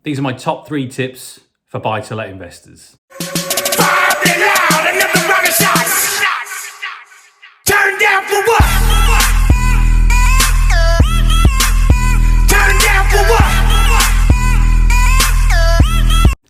These are my top 3 tips for buy-to-let investors. Turn down for what? Turn down for what?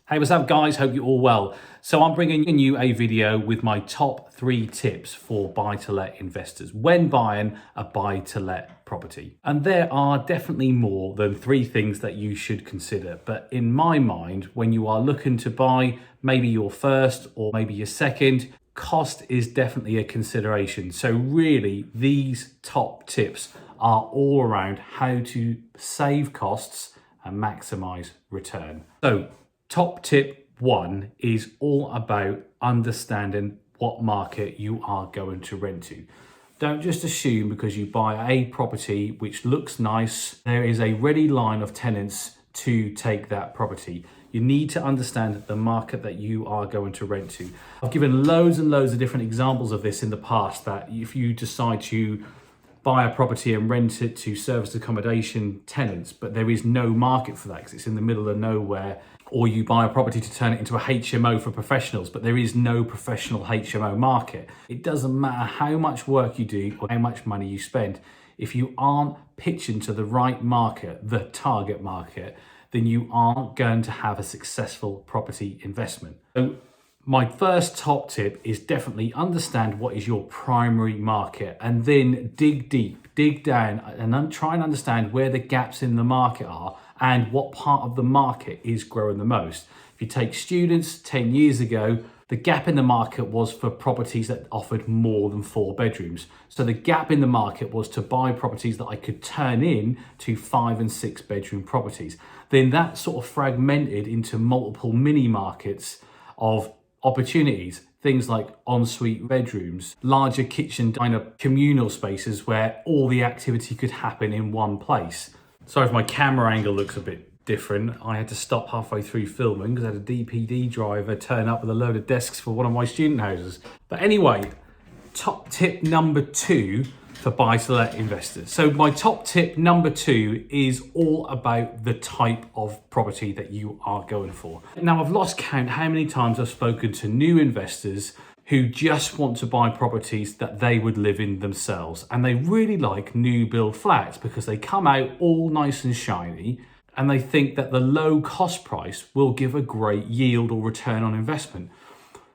Hey, what's up guys? Hope you're all well. So I'm bringing you a video with my top 3 tips for buy-to-let investors when buying a buy-to-let property. And there are definitely more than 3 things that you should consider. But in my mind, when you are looking to buy maybe your first or maybe your second, cost is definitely a consideration. So really, these top tips are all around how to save costs and maximize return. So top tip 1 is all about understanding what market you are going to rent to. Don't just assume because you buy a property which looks nice, there is a ready line of tenants to take that property. You need to understand the market that you are going to rent to. I've given loads and loads of different examples of this in the past, that if you decide to buy a property and rent it to service accommodation tenants, but there is no market for that because it's in the middle of nowhere, or you buy a property to turn it into a HMO for professionals, but there is no professional HMO market. It doesn't matter how much work you do or how much money you spend. If you aren't pitching to the right market, the target market, then you aren't going to have a successful property investment. So my first top tip is definitely understand what is your primary market, and then dig deep, dig down and try and understand where the gaps in the market are and what part of the market is growing the most. If you take students 10 years ago, the gap in the market was for properties that offered more than 4 bedrooms. So the gap in the market was to buy properties that I could turn in to 5 and 6 bedroom properties. Then that sort of fragmented into multiple mini markets of opportunities, things like ensuite bedrooms, larger kitchen diner communal spaces where all the activity could happen in one place. Sorry if my camera angle looks a bit different. I had to stop halfway through filming because I had a DPD driver turn up with a load of desks for one of my student houses. But anyway, top tip number 2 for buy-to-let investors. So my top tip number 2 is all about the type of property that you are going for. Now, I've lost count how many times I've spoken to new investors who just want to buy properties that they would live in themselves. And they really like new build flats because they come out all nice and shiny, and they think that the low cost price will give a great yield or return on investment.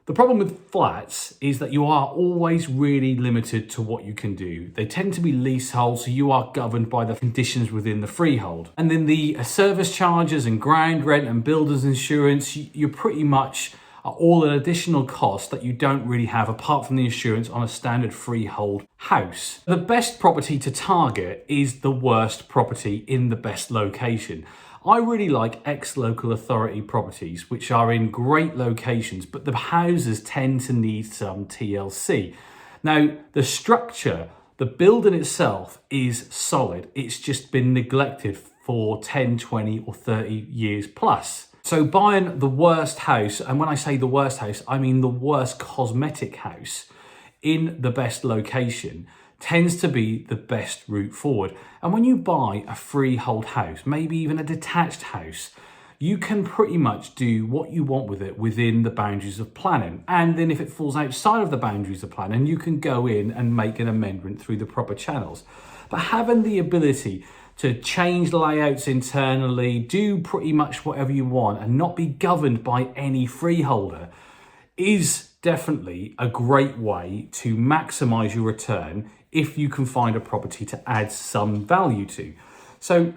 The problem with flats is that you are always really limited to what you can do. They tend to be leasehold, so you are governed by the conditions within the freehold. And then the service charges and ground rent and builder's insurance, you're pretty much all an additional cost that you don't really have apart from the insurance on a standard freehold house. The best property to target is the worst property in the best location. I really like ex-local authority properties which are in great locations, but the houses tend to need some TLC. Now, the structure, the building itself is solid. It's just been neglected for 10, 20 or 30 years plus. So buying the worst house, and when I say the worst house, I mean the worst cosmetic house in the best location, tends to be the best route forward. And when you buy a freehold house, maybe even a detached house, you can pretty much do what you want with it within the boundaries of planning. And then if it falls outside of the boundaries of planning, you can go in and make an amendment through the proper channels. But having the ability to change layouts internally, do pretty much whatever you want and not be governed by any freeholder is definitely a great way to maximize your return if you can find a property to add some value to. So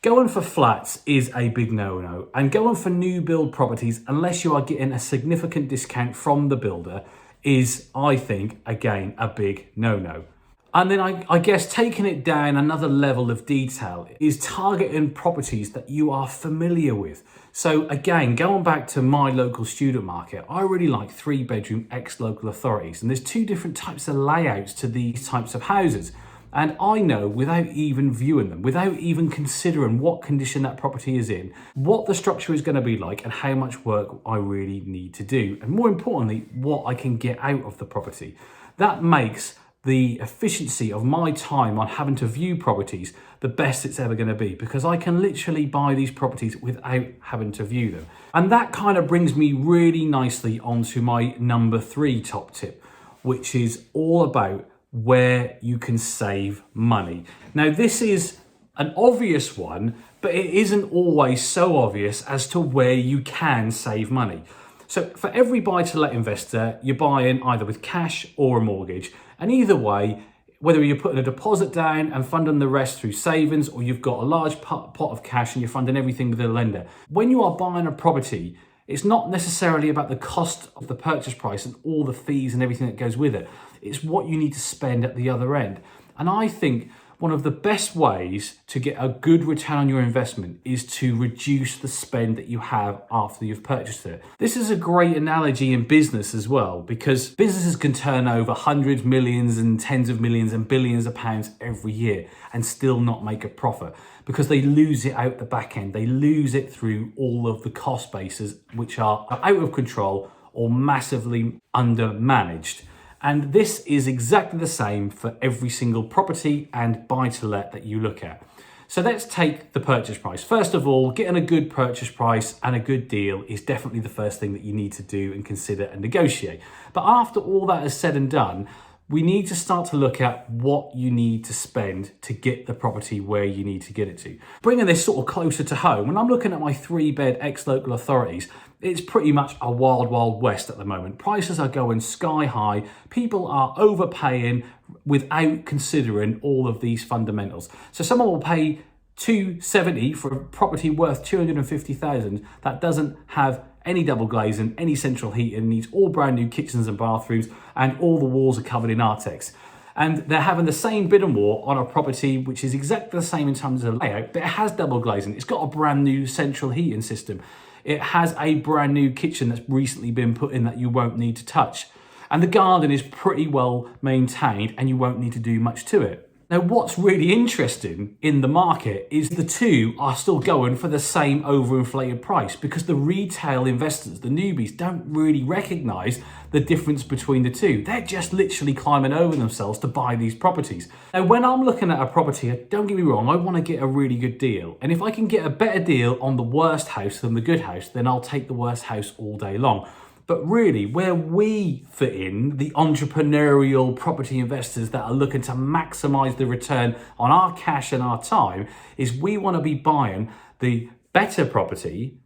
going for flats is a big no-no, and going for new build properties, unless you are getting a significant discount from the builder, is, I think, again, a big no-no. And then I guess taking it down another level of detail is targeting properties that you are familiar with. So again, going back to my local student market, I really like 3-bedroom ex-local authorities. And there's 2 different types of layouts to these types of houses. And I know, without even viewing them, without even considering what condition that property is in, what the structure is going to be like and how much work I really need to do. And more importantly, what I can get out of the property. That makes the efficiency of my time on having to view properties the best it's ever going to be, because I can literally buy these properties without having to view them. And that kind of brings me really nicely onto my number 3 top tip, which is all about where you can save money. Now, this is an obvious one, but it isn't always so obvious as to where you can save money. So for every buy-to-let investor, you're buying either with cash or a mortgage. And either way, whether you're putting a deposit down and funding the rest through savings, or you've got a large pot of cash and you're funding everything with a lender, when you are buying a property, it's not necessarily about the cost of the purchase price and all the fees and everything that goes with it. It's what you need to spend at the other end. And I think one of the best ways to get a good return on your investment is to reduce the spend that you have after you've purchased it. This is a great analogy in business as well, because businesses can turn over hundreds, millions and tens of millions and billions of pounds every year and still not make a profit, because they lose it out the back end. They lose it through all of the cost bases, which are out of control or massively undermanaged. And this is exactly the same for every single property and buy-to-let that you look at. So let's take the purchase price. First of all, getting a good purchase price and a good deal is definitely the first thing that you need to do and consider and negotiate. But after all that is said and done, we need to start to look at what you need to spend to get the property where you need to get it to. Bringing this sort of closer to home, when I'm looking at my 3-bed ex-local authorities, it's pretty much a wild, wild west at the moment. Prices are going sky high. People are overpaying without considering all of these fundamentals. So someone will pay $270 for a property worth $250,000 that doesn't have any double glazing, any central heating, needs all brand new kitchens and bathrooms, and all the walls are covered in Artex. And they're having the same bid and war on a property which is exactly the same in terms of layout, but it has double glazing. It's got a brand new central heating system. It has a brand new kitchen that's recently been put in that you won't need to touch. And the garden is pretty well maintained and you won't need to do much to it. Now, what's really interesting in the market is the two are still going for the same overinflated price, because the retail investors, the newbies, don't really recognize the difference between the two. They're just literally climbing over themselves to buy these properties. Now, when I'm looking at a property, don't get me wrong, I want to get a really good deal. And if I can get a better deal on the worst house than the good house, then I'll take the worst house all day long. But really, where we fit in, the entrepreneurial property investors that are looking to maximize the return on our cash and our time, is we want to be buying the better property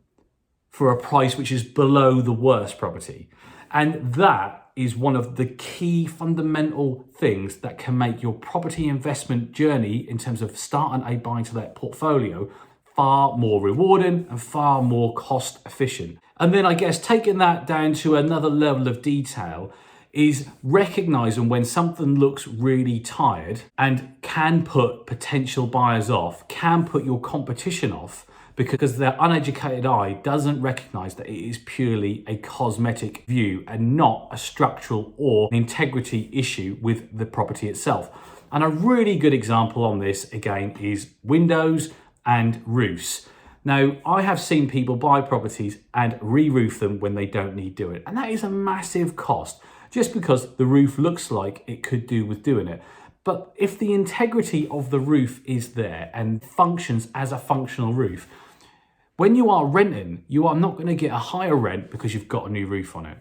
for a price which is below the worst property. And that is one of the key fundamental things that can make your property investment journey in terms of starting a buy-to-let portfolio far more rewarding and far more cost efficient. And then I guess taking that down to another level of detail is recognizing when something looks really tired and can put potential buyers off, can put your competition off, because their uneducated eye doesn't recognize that it is purely a cosmetic view and not a structural or integrity issue with the property itself. And a really good example on this, again, is windows and roofs. Now, I have seen people buy properties and re-roof them when they don't need doing it. And that is a massive cost, just because the roof looks like it could do with doing it. But if the integrity of the roof is there and functions as a functional roof, when you are renting, you are not going to get a higher rent because you've got a new roof on it.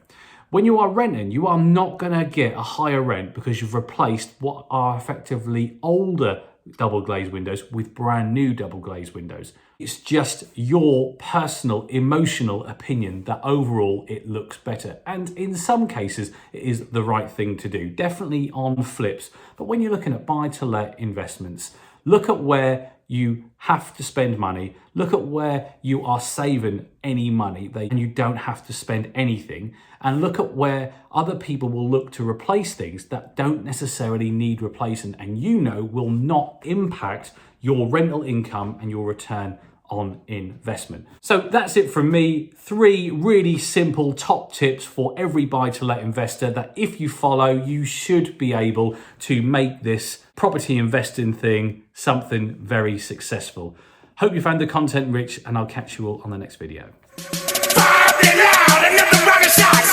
When you are renting, you are not going to get a higher rent because you've replaced what are effectively older double glazed windows with brand new double glazed windows. It's just your personal emotional opinion that overall it looks better. And in some cases, it is the right thing to do. Definitely on flips. But when you're looking at buy-to-let investments, look at where you have to spend money. Look at where you are saving any money and you don't have to spend anything. And look at where other people will look to replace things that don't necessarily need replacing and you know will not impact your rental income and your return on investment. So that's it from me. 3 really simple top tips for every buy-to-let investor that if you follow, you should be able to make this property investing thing something very successful. Hope you found the content rich, and I'll catch you all on the next video. Fire it loud, another rocket shot.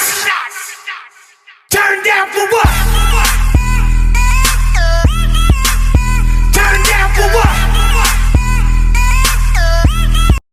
Turn down for what?